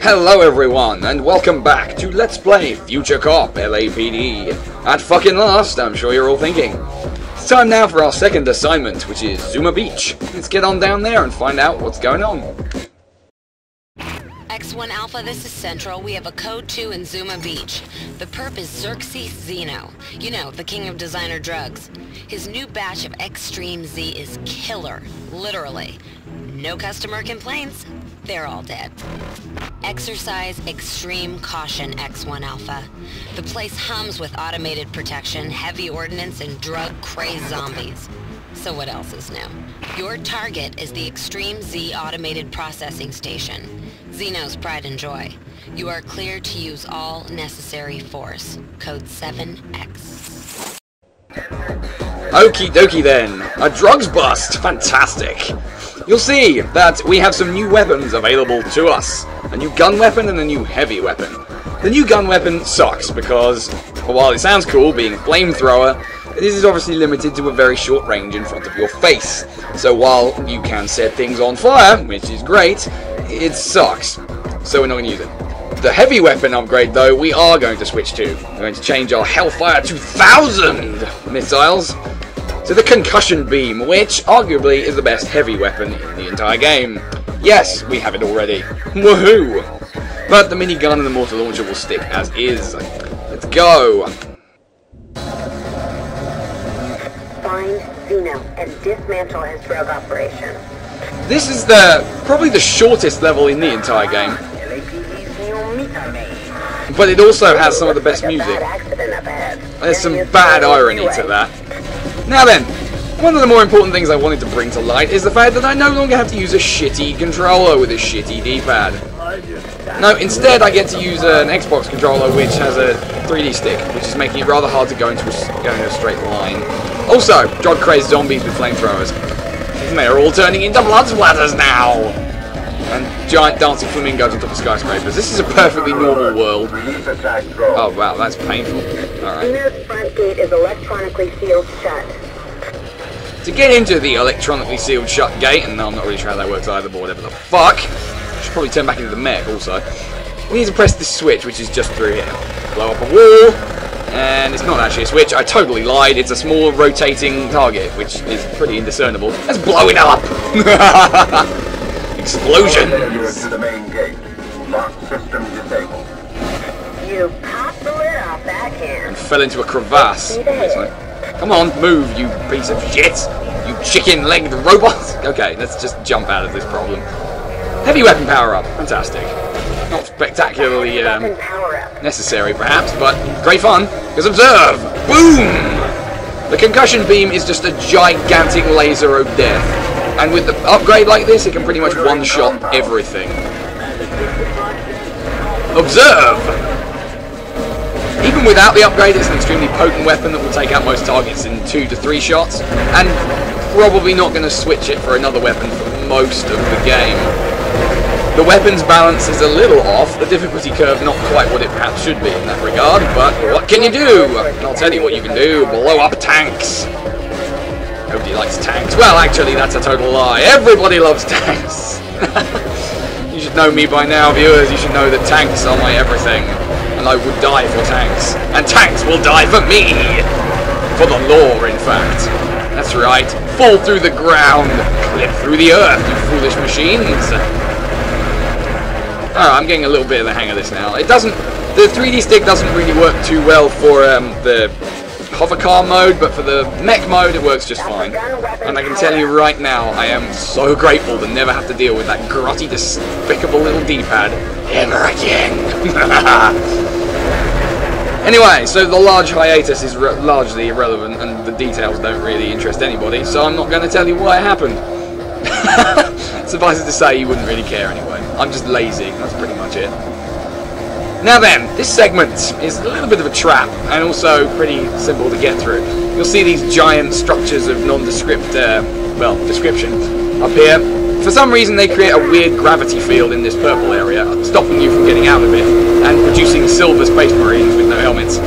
Hello everyone, and welcome back to Let's Play Future Cop LAPD. At fucking last, I'm sure you're all thinking. It's time now for our second assignment, which is Zuma Beach. Let's get on down there and find out what's going on. X1 Alpha, this is Central. We have a Code 2 in Zuma Beach. The perp is Xerxes Zeno. You know, the king of designer drugs. His new batch of Extreme Z is killer. Literally. No customer complaints. They're all dead. Exercise extreme caution, X1 Alpha. The place hums with automated protection, heavy ordnance, and drug-crazed zombies. So what else is new? Your target is the Extreme Z Automated Processing Station. Zeno's pride and joy. You are cleared to use all necessary force. Code 7X. Okie dokie then. A drugs bust. Fantastic. You'll see that we have some new weapons available to us. A new gun weapon and a new heavy weapon. The new gun weapon sucks because, while it sounds cool being a flamethrower, this is obviously limited to a very short range in front of your face. So while you can set things on fire, which is great, it sucks. So we're not going to use it. The heavy weapon upgrade, though, we are going to switch to. We're going to change our Hellfire 2000 missiles to the concussion beam, which arguably is the best heavy weapon in the entire game. Yes, we have it already. Woohoo! But the minigun and the mortar launcher will stick as is. Let's go! Find Zeno and dismantle his drug operation. This is probably the shortest level in the entire game. But it also has some of the best music. There's some bad irony to that. Now then, one of the more important things I wanted to bring to light is the fact that I no longer have to use a shitty controller with a shitty D-pad. No, instead I get to use an Xbox controller which has a 3D stick, which is making it rather hard to go into a straight line. Also, drug-crazed zombies with flamethrowers. And they're all turning into blood splatters now! And giant dancing flamingos on top of skyscrapers. This is a perfectly normal world. Oh wow, that's painful. Alright. Zeno's front gate is electronically sealed shut. To get into the electronically sealed shut gate, and I'm not really sure how that works either, but whatever the fuck. Should probably turn back into the mech also. We need to press this switch, which is just through here. Blow up a wall, and it's not actually a switch. I totally lied. It's a small rotating target, which is pretty indiscernible. Let's blow it up! Explosions! To the main gate. Lock system disabled. You popped the lid off that can. And fell into a crevasse. Come on, move, you piece of shit! You chicken-legged robot! Okay, let's just jump out of this problem. Heavy weapon power-up. Fantastic. Not spectacularly necessary, perhaps, but great fun. Because observe! Boom! The concussion beam is just a gigantic laser of death. And with the upgrade like this, it can pretty much one-shot everything. Observe! Even without the upgrade, it's an extremely potent weapon that will take out most targets in 2 to 3 shots, and probably not going to switch it for another weapon for most of the game. The weapon's balance is a little off, the difficulty curve not quite what it perhaps should be in that regard, but what can you do? I'll tell you what you can do, blow up tanks! Nobody likes tanks. Well, actually, that's a total lie. Everybody loves tanks! You should know me by now, viewers. You should know that tanks are my everything. And I would die for tanks. And tanks will die for me! For the law, in fact. That's right. Fall through the ground. Clip through the earth, you foolish machines. Alright, I'm getting a little bit of the hang of this now. It doesn't... The 3D stick doesn't really work too well for the hover car mode, but for the mech mode it works just fine. And I can tell you right now, I am so grateful to never have to deal with that grotty, despicable little D-pad ever again. Anyway, so the large hiatus is largely irrelevant, and the details don't really interest anybody, so I'm not going to tell you why it happened. Suffice it to say, you wouldn't really care anyway. I'm just lazy, that's pretty much it. Now then, this segment is a little bit of a trap, and also pretty simple to get through. You'll see these giant structures of nondescript, description up here. For some reason they create a weird gravity field in this purple area, stopping you from getting out of it, and producing silver space marines with no helmets.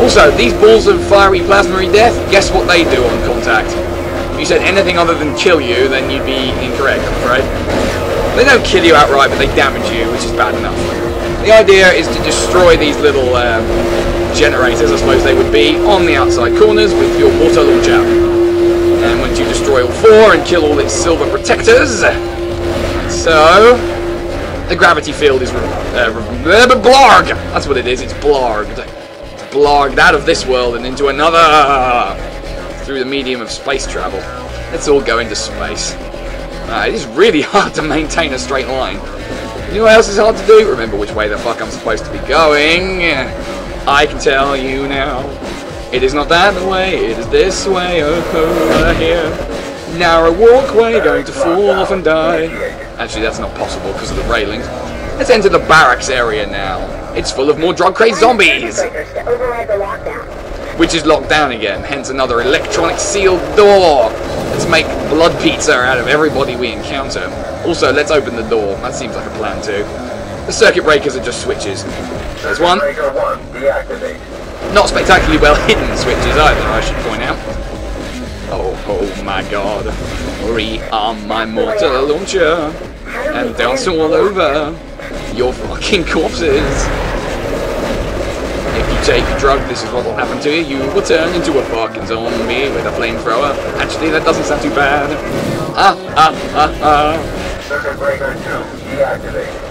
Also, these balls of fiery plasma death, guess what they do on contact? If you said anything other than kill you, then you'd be incorrect, I'm afraid. They don't kill you outright, but they damage you, which is bad enough. The idea is to destroy these little generators, I suppose they would be, on the outside corners with your water launcher. And once you destroy all 4 and kill all its silver protectors, so the gravity field is blarg. That's what it is. It's blarged. It's blarged out of this world and into another through the medium of space travel. Let's all go into space. It is really hard to maintain a straight line. You know what else is hard to do? Remember which way the fuck I'm supposed to be going. I can tell you now. It is not that way, it is this way over here. Narrow walkway, going to fall off and die. Actually, that's not possible because of the railings. Let's enter the barracks area now. It's full of more drug-crazed zombies. Which is locked down again, hence another electronic sealed door. Let's make blood pizza out of everybody we encounter. Also, let's open the door. That seems like a plan too. The circuit breakers are just switches. There's one. Not spectacularly well hidden switches either, I should point out. Oh my god. Rearm my mortar launcher and dance all over your fucking corpses. If you take a drug, this is what will happen to you. You will turn into a fucking zombie with a flamethrower. Actually, that doesn't sound too bad. Circuit breaker 2 deactivated.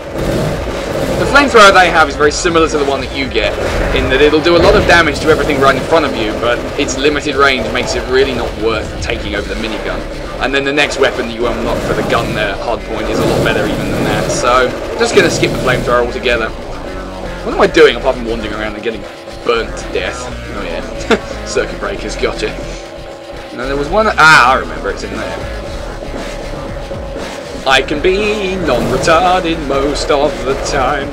The flamethrower they have is very similar to the one that you get, in that it'll do a lot of damage to everything right in front of you, but its limited range makes it really not worth taking over the minigun. And then the next weapon that you unlock for the gun hardpoint is a lot better even than that, so I'm just going to skip the flamethrower altogether. What am I doing apart from wandering around and getting burnt to death? Oh yeah, circuit breakers, gotcha. And then there was one, I remember, it's in there. I can be non-retarded most of the time,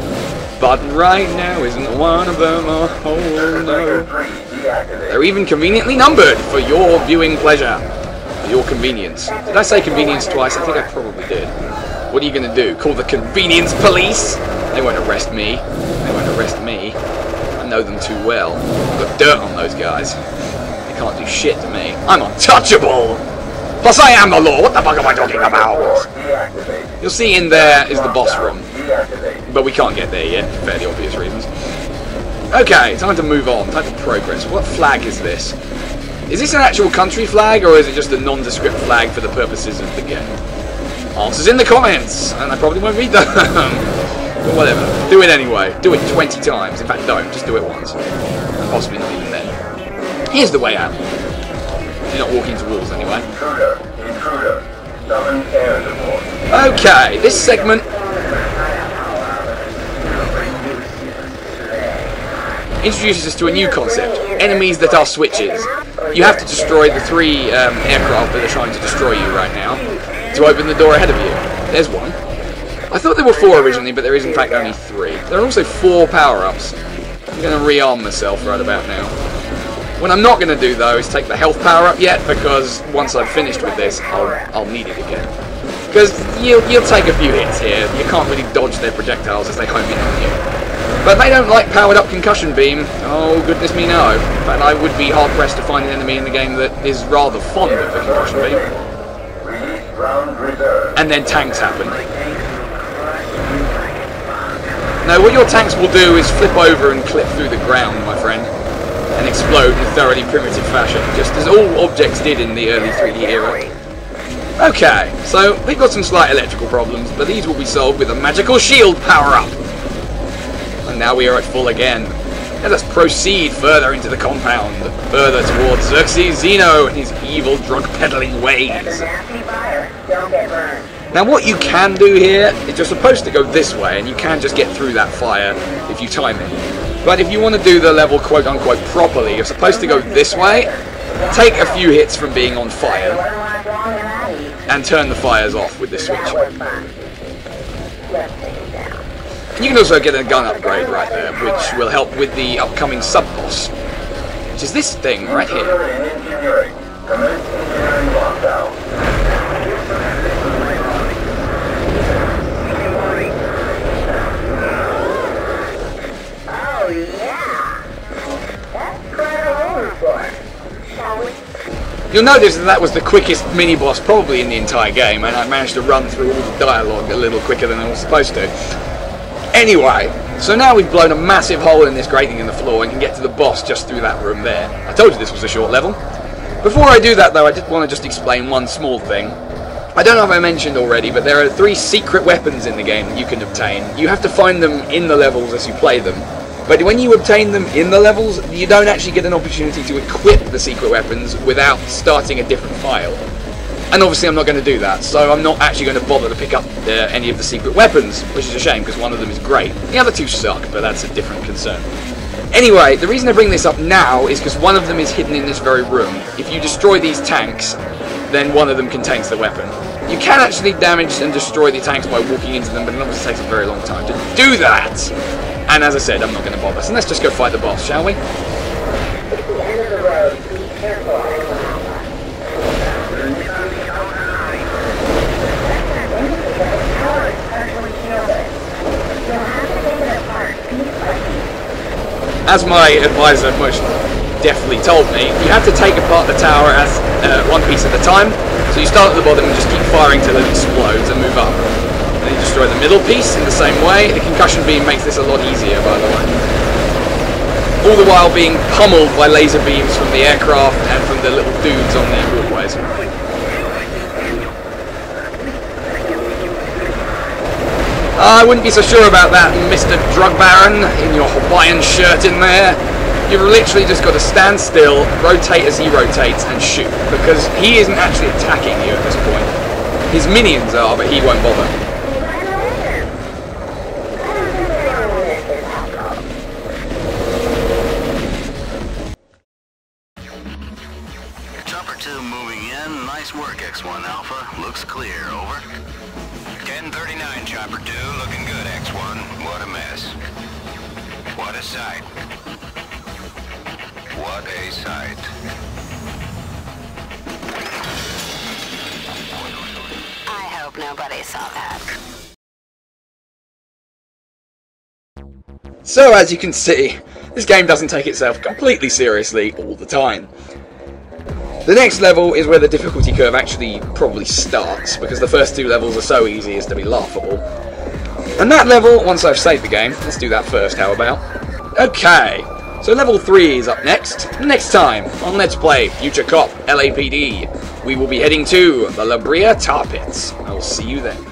but right now isn't one of them. Oh no. They're even conveniently numbered for your viewing pleasure, for your convenience. Did I say convenience twice? I think I probably did. What are you going to do? Call the convenience police? They won't arrest me. They won't arrest me. I know them too well. I've got dirt on those guys. They can't do shit to me. I'm untouchable! Plus I am the law, what the fuck am I talking about? You'll see in there is the boss room, but we can't get there yet, for fairly obvious reasons. Okay, time to move on, time to progress. What flag is this? Is this an actual country flag, or is it just a nondescript flag for the purposes of the game? Answers in the comments, and I probably won't read them. But whatever, do it anyway. Do it 20 times, in fact don't, just do it once. Possibly not even then. Here's the way out. You're not walking into walls anyway. Intruder. Summon air support. Okay, this segment introduces us to a new concept. Enemies that are switches. You have to destroy the 3 aircraft that are trying to destroy you right now to open the door ahead of you. There's one. I thought there were 4 originally, but there is in fact only 3. There are also 4 power-ups. I'm going to rearm myself right about now. What I'm not going to do though is take the health power up yet, because once I've finished with this, I'll need it again. Because you'll take a few hits here. You can't really dodge their projectiles as they home in on you. But they don't like powered up concussion beam. Oh goodness me no. In fact, I would be hard pressed to find an enemy in the game that is rather fond of the concussion beam. And then tanks happen. Now what your tanks will do is flip over and clip through the ground, my friend. And explode in a thoroughly primitive fashion, just as all objects did in the early 3D era. Okay, so we've got some slight electrical problems, but these will be solved with a magical shield power-up. And now we are at full again. Let us proceed further into the compound, further towards Xerxes Zeno and his evil drug-peddling ways. Now what you can do here is you're supposed to go this way, and you can just get through that fire if you time it. But if you want to do the level quote-unquote properly, you're supposed to go this way, take a few hits from being on fire, and turn the fires off with this switch. And you can also get a gun upgrade right there, which will help with the upcoming sub-boss, which is this thing right here. You'll notice that was the quickest mini-boss probably in the entire game, and I managed to run through all the dialogue a little quicker than I was supposed to. Anyway, so now we've blown a massive hole in this grating in the floor and can get to the boss just through that room there. I told you this was a short level. Before I do that though, I did want to just explain one small thing. I don't know if I mentioned already, but there are 3 secret weapons in the game that you can obtain. You have to find them in the levels as you play them. But when you obtain them in the levels, you don't actually get an opportunity to equip the secret weapons without starting a different file. And obviously I'm not going to do that, so I'm not actually going to bother to pick up any of the secret weapons, which is a shame because one of them is great. The other 2 suck, but that's a different concern. Anyway, the reason I bring this up now is because one of them is hidden in this very room. If you destroy these tanks, then one of them contains the weapon. You can actually damage and destroy the tanks by walking into them, but it obviously takes a very long time to do that. And as I said, I'm not going to bother. So let's just go fight the boss, shall we? It's the end of the road. Be careful, Alpha. As my advisor most definitely told me, you have to take apart the tower as one piece at a time. So you start at the bottom and just keep firing till it explodes and move up. Then you destroy the middle piece in the same way. The concussion beam makes this a lot easier, by the way. All the while being pummeled by laser beams from the aircraft and from the little dudes on the walkways. I wouldn't be so sure about that, Mr. Drug Baron, in your Hawaiian shirt in there. You've literally just got to stand still, rotate as he rotates, and shoot, because he isn't actually attacking you at this point. His minions are, but he won't bother. Chopper 2 moving in. Nice work, X1 Alpha. Looks clear, over. 1039, Chopper 2. Looking good, X1. What a mess. What a sight. What a sight. I hope nobody saw that. So as you can see, this game doesn't take itself completely seriously all the time. The next level is where the difficulty curve actually probably starts, because the first 2 levels are so easy as to be laughable. And that level, once I've saved the game, let's do that first, how about? Okay, so level 3 is up next. Next time on Let's Play Future Cop LAPD, we will be heading to the La Brea Tar Pits. I will see you then.